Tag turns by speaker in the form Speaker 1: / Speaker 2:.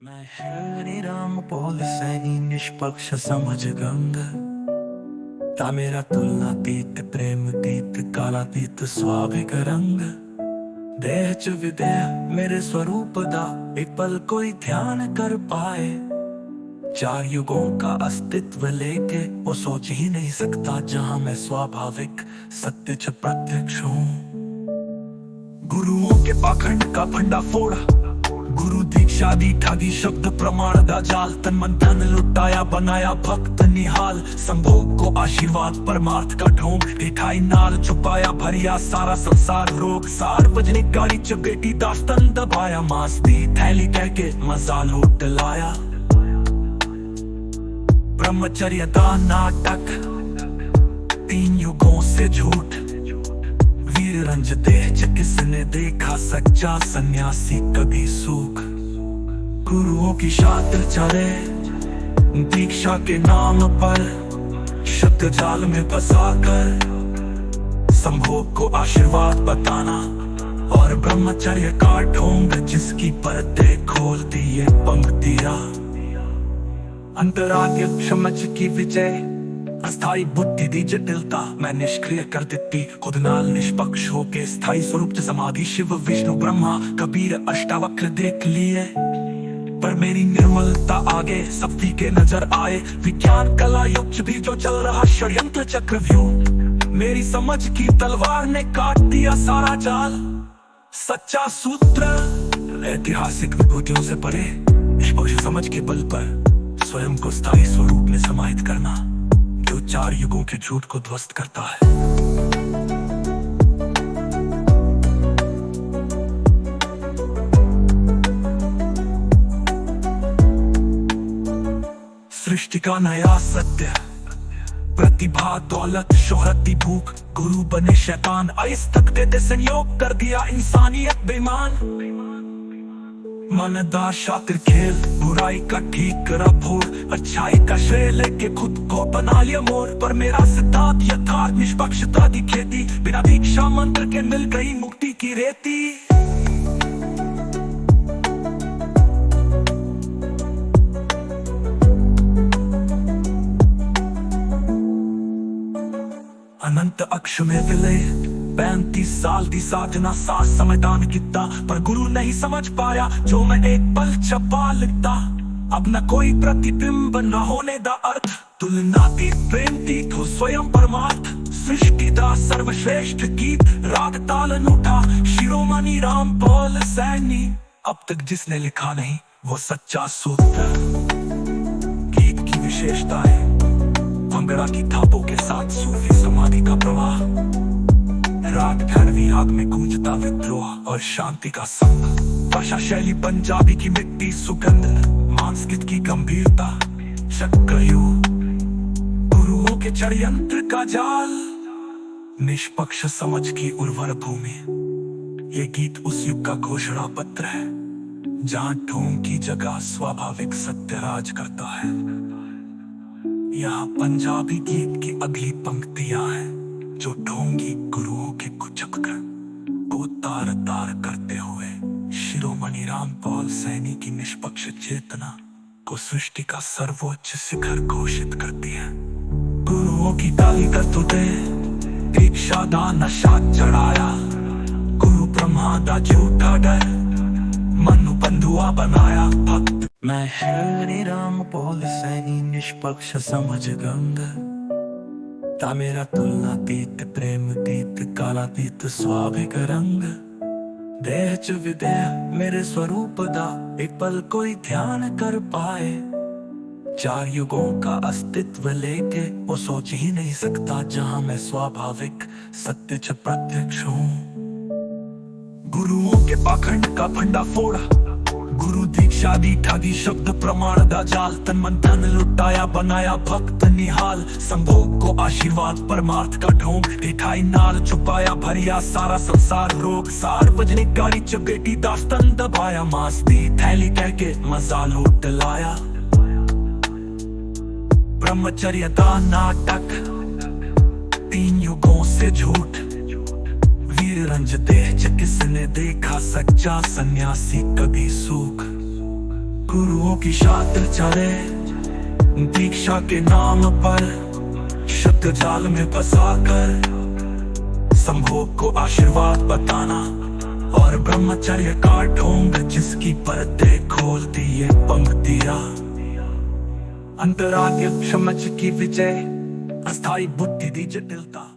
Speaker 1: मैं श्री राम बोल सैनी निष्पक्ष समझ गंग ता मेरा तुलनातीत प्रेमतीत कालातीत स्वाभिक रंग देह च विदेह मेरे स्वरूप दा एक पल कोई ध्यान कर पाए। चार युगों का अस्तित्व लेके वो सोच ही नहीं सकता जहां मैं स्वाभाविक सत्य च प्रत्यक्ष हूँ। गुरुओं के पाखंड का फंडा फोड़ा, गुरु दीक्षा दी ठागी शब्द प्रमाण दा जाल, तन मन धन लुटाया बनाया भक्त निहाल। संभोग को आशीर्वाद परमार्थ का ढोंग दिखाई नाल छुपाया भरिया सारा संसार रोग। सार्वजनिक गाड़ी च बेटी दास्तन दबाया, मांस दी थैली कह के मजा लूट लाया। ब्रह्मचर्य दा नाटक, तीन युगों से झूठ, वीर रंज देह च किसने देखा सच्चा सन्यासी कभी सूख। गुरुओं की शातिर चले दीक्षा के नाम पर, शब्द जाल में फंसा कर संभोग को आशीर्वाद बताना। और ब्रह्मचर्य का ढोंग जिसकी परतें खोल दी ये पंक्तियां। अंतराग्य समझ की विजय, अस्थाई बुद्धि दी जटिलता मैं निष्क्रिय कर देती खुद नाल निष्पक्ष होके। स्थाई स्वरूप च समाधि शिव विष्णु ब्रह्मा कबीर अष्टावक्र देख लिए, पर मेरी निर्मलता आगे सब फीके नजर आए। विज्ञान कला युग च भी जो चल रहा षड्यंत्र चक्रव्यूह, मेरी समझ की तलवार ने काट दिया सारा जाल। सच्चा सूत्र ऐतिहासिक विभूतियों से परे, निष्पक्ष समझ के बल पर स्वयं को स्थायी स्वरूप में समाहित करना, जो चार युगों के झूठ को ध्वस्त करता है। सृष्टि का नया सत्य, प्रतिभा दौलत शोहरत की भूख, गुरु बने शैतान अस्तक देते संयोग कर दिया इंसानियत बेईमान। मन दा शातिर खेल, बुराई का ठीक करा भोर, अच्छाई का श्रेय लेके खुद को बना लिया मोर। पर मेरा सिद्धांत यथार्थ निष्पक्षता दी खेती, बिना दीक्षा मंत्र के मिल गई मुक्ति की रेती। अनंत अक्ष में विलय 35 साल दी साधना सास समझदान किता, पर गुरु नहीं समझ पाया जो मैं एक पल छपा लिखता। अब न कोई प्रतिबिंब न होने दा अर्थ, तुलनातीत प्रेमतीत हो स्वयं परमार्थ। सृष्टि दा सर्वश्रेष्ठ गीत राग ताल अनूठा, शिरोमणि राम बोल सैनी अब तक जिसने लिखा नहीं वो सच्चा सूत्र। गीत की विशेषताएं, भंगड़ा की थापों के साथ सूफी समाधि का प्रवाह, राग ठहरवी राग में गूंजता विद्रोह और शांति का संग। भाषा शैली पंजाबी की मिट्टी सुगंध, मांसगित की गंभीरता, चक्रव्यूह गुरुओं के षड्यंत्र का जाल, निष्पक्ष समझ की उर्वर भूमि। ये गीत उस युग का घोषणा पत्र है जहां ढोंग की जगह स्वाभाविक सत्य राज करता है। यहाँ पंजाबी गीत की अगली पंक्तियां हैं जो ढोंगी गुरुओं के कुचक्र को तार तार करते हुए शिरोमणि राम पॉल सैनी की निष्पक्ष चेतना को सृष्टि का सर्वोच्च शिखर घोषित करती है। गुरुओं की डाली कर तुझे दीक्षा दा नशा चढ़ाया, गुरु ब्रह्मा दा झूठा डर मनु बंधुआ बनाया भक्त। मैं श्री राम बोल सैनी निष्पक्ष समझ गंग ता मेरा तुलनातीत प्रेमतीत कालातीत स्वाभिक रंग देह च विदेह मेरे स्वरूप दा एक पल कोई ध्यान कर पाए। चार युगों का अस्तित्व लेके वो सोच ही नहीं सकता जहां मैं स्वाभाविक सत्य च प्रत्यक्ष हूँ। गुरुओं के पाखंड का फंडा फोड़ा, गुरु दीक्षा दी ठागी शब्द प्रमाण दा जाल, तन मन धन लुटाया बनाया भक्त निहाल। संभोग को आशीर्वाद परमार्थ का ढोंग दिखाई नाल छुपाया भरिया सारा संसार रोग। सार्वजनिक गाड़ी च बेटी दास्तन दबाया, मांस दी थैली कह के मजा लूट लाया। ब्रह्मचर्य दा नाटक, तीन युगों से झूठ, वीर रंज देह च किसने देखा सच्चा सन्यासी कभी सूख। गुरुओं की शातिर चले दीक्षा के नाम पर, शब्द जाल में फंसा कर संभोग को आशीर्वाद बताना, और ब्रह्मचर्य का ढोंग जिसकी परतें खोलती ये पंक्तियां। अंतरात्म समझ की विजय, अस्थाई बुद्धि दी जटिलता।